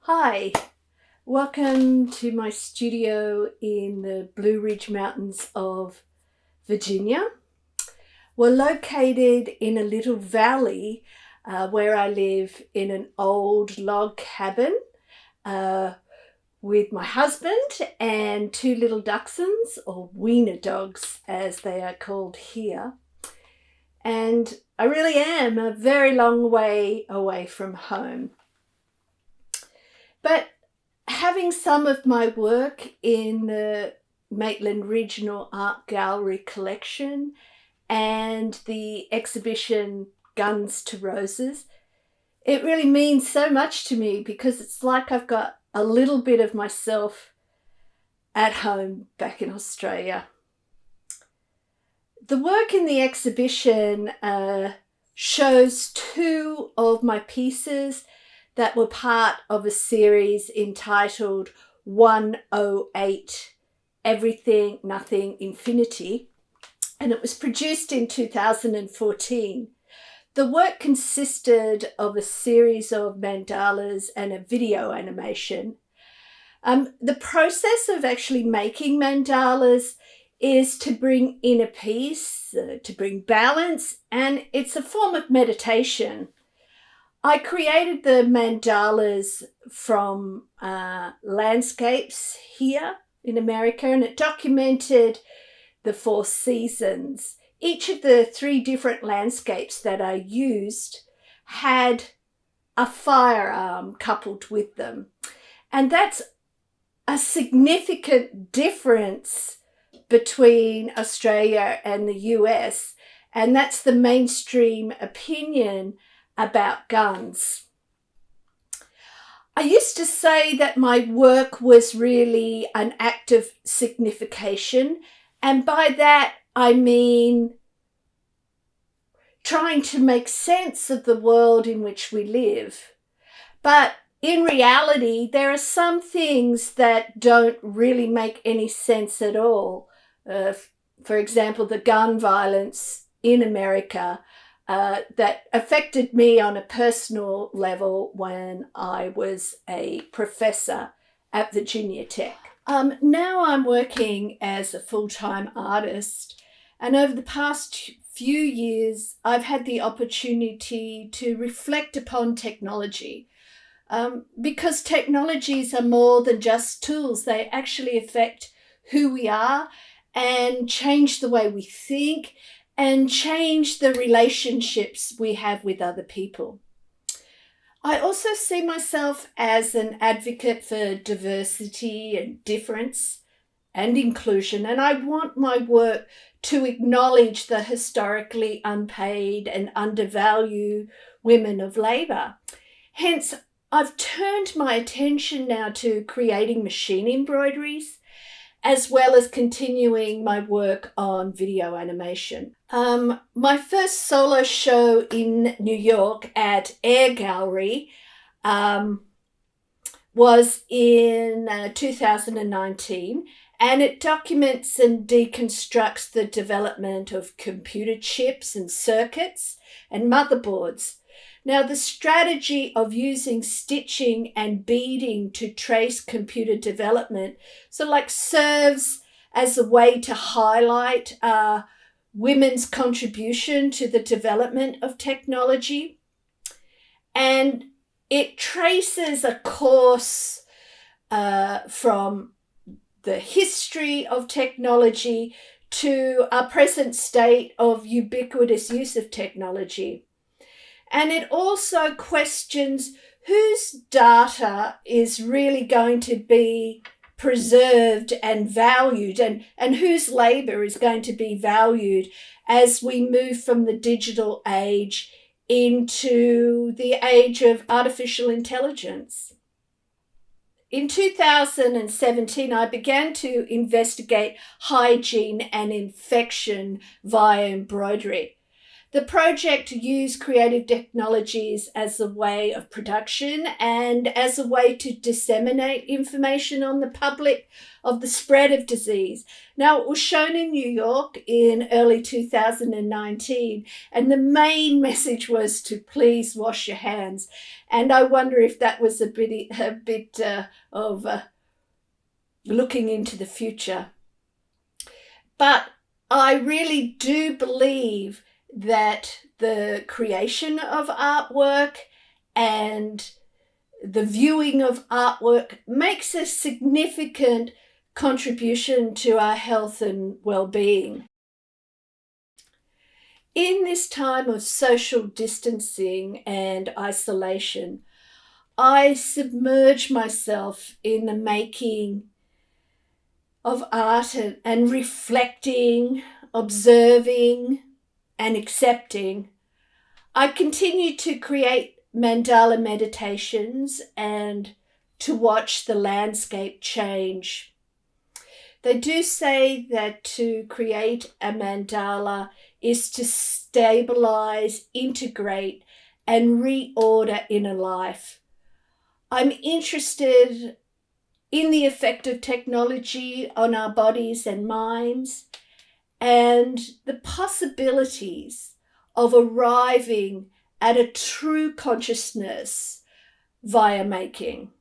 Hi, welcome to my studio in the Blue Ridge Mountains of Virginia. We're located in a little valley where I live in an old log cabin with my husband and two little dachshunds, or wiener dogs as they are called here. And I really am a very long way away from home. But having some of my work in the Maitland Regional Art Gallery collection and the exhibition Guns to Roses, it really means so much to me because it's like I've got a little bit of myself at home back in Australia. The work in the exhibition shows two of my pieces that were part of a series entitled 108, Everything, Nothing, Infinity, and it was produced in 2014. The work consisted of a series of mandalas and a video animation. The process of actually making mandalas is to bring inner peace, to bring balance, and it's a form of meditation. I created the mandalas from landscapes here in America, and it documented the 4 seasons. Each of the 3 different landscapes that I used had a firearm coupled with them. And that's a significant difference between Australia and the US, and that's the mainstream opinion about guns. I used to say that my work was really an act of signification, and by that I mean trying to make sense of the world in which we live. But in reality, there are some things that don't really make any sense at all. For example, the gun violence in America that affected me on a personal level when I was a professor at Virginia Tech. Now I'm working as a full-time artist, and over the past few years, I've had the opportunity to reflect upon technology. Because technologies are more than just tools, they actually affect who we are and change the way we think and change the relationships we have with other people. I also see myself as an advocate for diversity and difference and inclusion, and I want my work to acknowledge the historically unpaid and undervalued women of labour. Hence, I've turned my attention now to creating machine embroideries, as well as continuing my work on video animation. My first solo show in New York at Air Gallery was in 2019, and it documents and deconstructs the development of computer chips and circuits and motherboards. Now, the strategy of using stitching and beading to trace computer development serves as a way to highlight women's contribution to the development of technology. And it traces a course from the history of technology to our present state of ubiquitous use of technology. And it also questions whose data is really going to be preserved and valued, and whose labour is going to be valued as we move from the digital age into the age of artificial intelligence. In 2017, I began to investigate hygiene and infection via embroidery. The project used creative technologies as a way of production and as a way to disseminate information on the public of the spread of disease. Now, it was shown in New York in early 2019, and the main message was to please wash your hands. And I wonder if that was a bit of looking into the future. But I really do believe that the creation of artwork and the viewing of artwork makes a significant contribution to our health and well-being. In this time of social distancing and isolation, I submerge myself in the making of art and reflecting, observing, and accepting. I continue to create mandala meditations and to watch the landscape change. They do say that to create a mandala is to stabilize, integrate, and reorder inner life. I'm interested in the effect of technology on our bodies and minds, and the possibilities of arriving at a true consciousness via making.